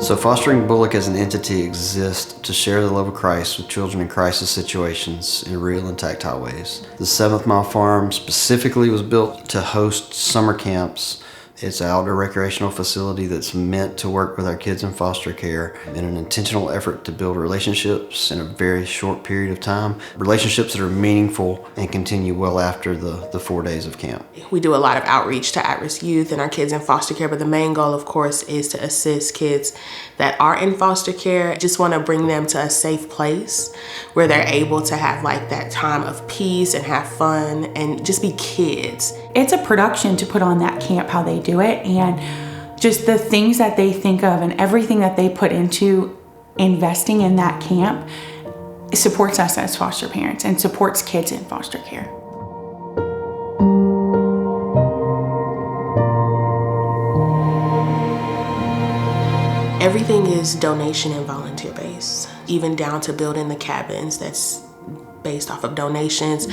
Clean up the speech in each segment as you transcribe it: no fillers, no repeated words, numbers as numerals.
So Fostering Bullock as an entity exists to share the love of Christ with children in crisis situations in real and tactile ways. The 7th Mile Farm specifically was built to host summer camps. It's an outdoor recreational facility that's meant to work with our kids in foster care in an intentional effort to build relationships in a very short period of time. Relationships that are meaningful and continue well after the 4 days of camp. We do a lot of outreach to at-risk youth and our kids in foster care, but the main goal, of course, is to assist kids that are in foster care. Just want to bring them to a safe place where they're able to have like that time of peace and have fun and just be kids. It's a production to put on that camp, how they do it, and just the things that they think of and everything that they put into investing in that camp supports us as foster parents and supports kids in foster care. Everything is donation and volunteer based, even down to building the cabins. That's based off of donations,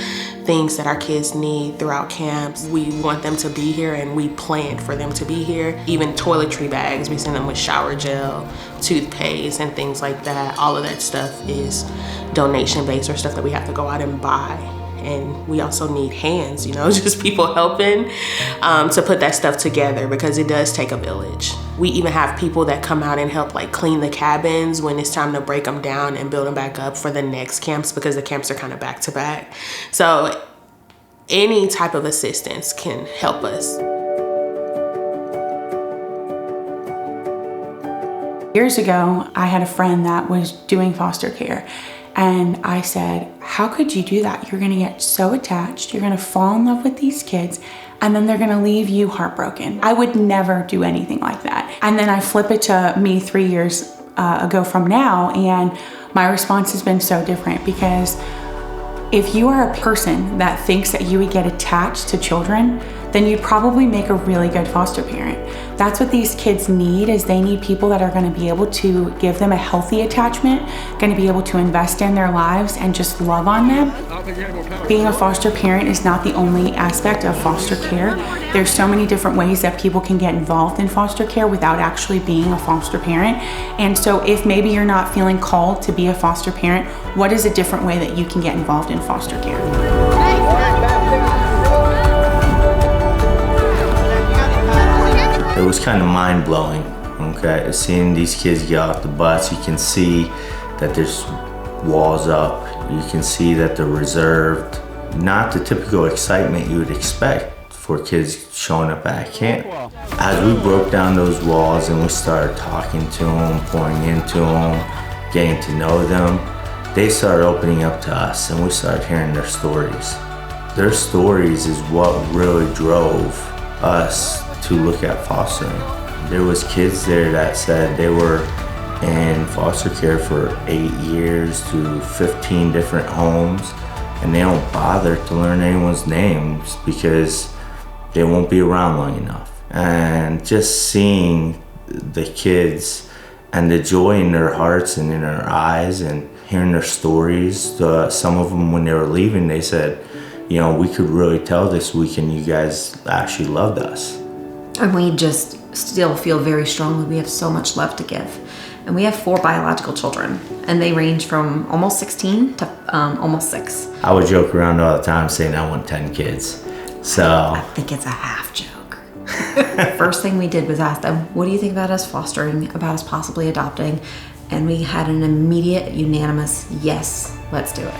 things that our kids need throughout camps. We want them to be here and we planned for them to be here. Even toiletry bags, we send them with shower gel, toothpaste and things like that. All of that stuff is donation based or stuff that we have to go out and buy. And we also need hands, just people helping to put that stuff together because it does take a village. We even have people that come out and help like clean the cabins when it's time to break them down and build them back up for the next camps because the camps are kind of back to back. So any type of assistance can help us. Years ago, I had a friend that was doing foster care. And I said, how could you do that? You're gonna get so attached, you're gonna fall in love with these kids, and then they're gonna leave you heartbroken. I would never do anything like that. And then I flip it to me 3 years ago from now, and my response has been so different because if you are a person that thinks that you would get attached to children, then you'd probably make a really good foster parent. That's what these kids need, is they need people that are gonna be able to give them a healthy attachment, gonna be able to invest in their lives and just love on them. Being a foster parent is not the only aspect of foster care. There's so many different ways that people can get involved in foster care without actually being a foster parent. And so if maybe you're not feeling called to be a foster parent, what is a different way that you can get involved in foster care? It was kind of mind-blowing, okay? Seeing these kids get off the bus, you can see that there's walls up. You can see that they're reserved. Not the typical excitement you would expect for kids showing up at camp. As we broke down those walls and we started talking to them, pouring into them, getting to know them, they started opening up to us and we started hearing their stories. Their stories is what really drove us to look at fostering. There was kids there that said they were in foster care for 8 years to 15 different homes, and they don't bother to learn anyone's names because they won't be around long enough. And just seeing the kids and the joy in their hearts and in their eyes and hearing their stories, some of them when they were leaving, they said, we could really tell this weekend you guys actually loved us. And we just still feel very strongly we have so much love to give. And we have 4 biological children, and they range from almost 16 to almost 6. I would joke around all the time saying I want 10 kids. So I think it's a half joke. First thing we did was ask them, what do you think about us fostering, about us possibly adopting? And we had an immediate, unanimous, yes, let's do it.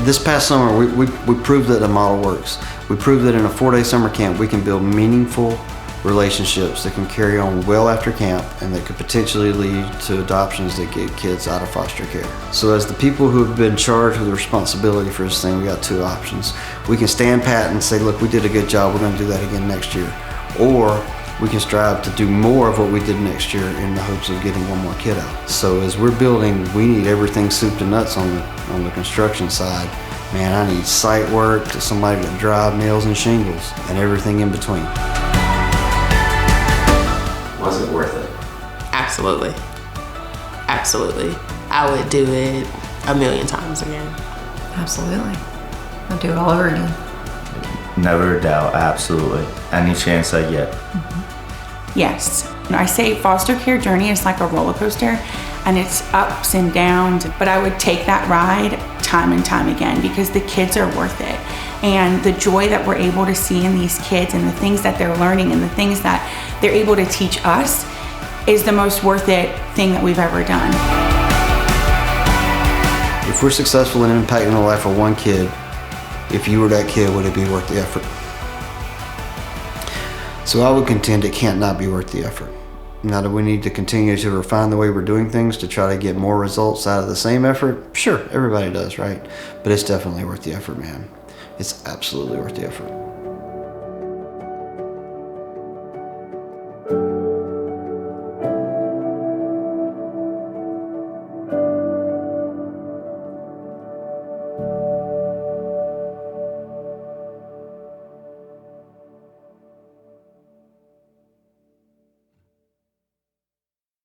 This past summer, we proved that the model works. We proved that in a 4-day summer camp, we can build meaningful relationships that can carry on well after camp and that could potentially lead to adoptions that get kids out of foster care. So as the people who have been charged with the responsibility for this thing, we got 2 options. We can stand pat and say, look, we did a good job, we're gonna do that again next year. Or we can strive to do more of what we did next year in the hopes of getting 1 more kid out. So as we're building, we need everything soup to nuts on the construction side. Man, I need site work, to somebody to drive nails and shingles, and everything in between. was it worth it? Absolutely. Absolutely. I would do it 1,000,000 times again. Absolutely. I'd do it all over again. Never a doubt, absolutely. Any chance I get. Yes. I say foster care journey is like a roller coaster, and it's ups and downs, but I would take that ride time and time again because the kids are worth it. And the joy that we're able to see in these kids and the things that they're learning and the things that they're able to teach us is the most worth it thing that we've ever done. If we're successful in impacting the life of one kid, if you were that kid, would it be worth the effort? So I would contend it can't not be worth the effort. Now, do we need to continue to refine the way we're doing things to try to get more results out of the same effort? Sure, everybody does, right? But it's definitely worth the effort, man. It's absolutely worth the effort.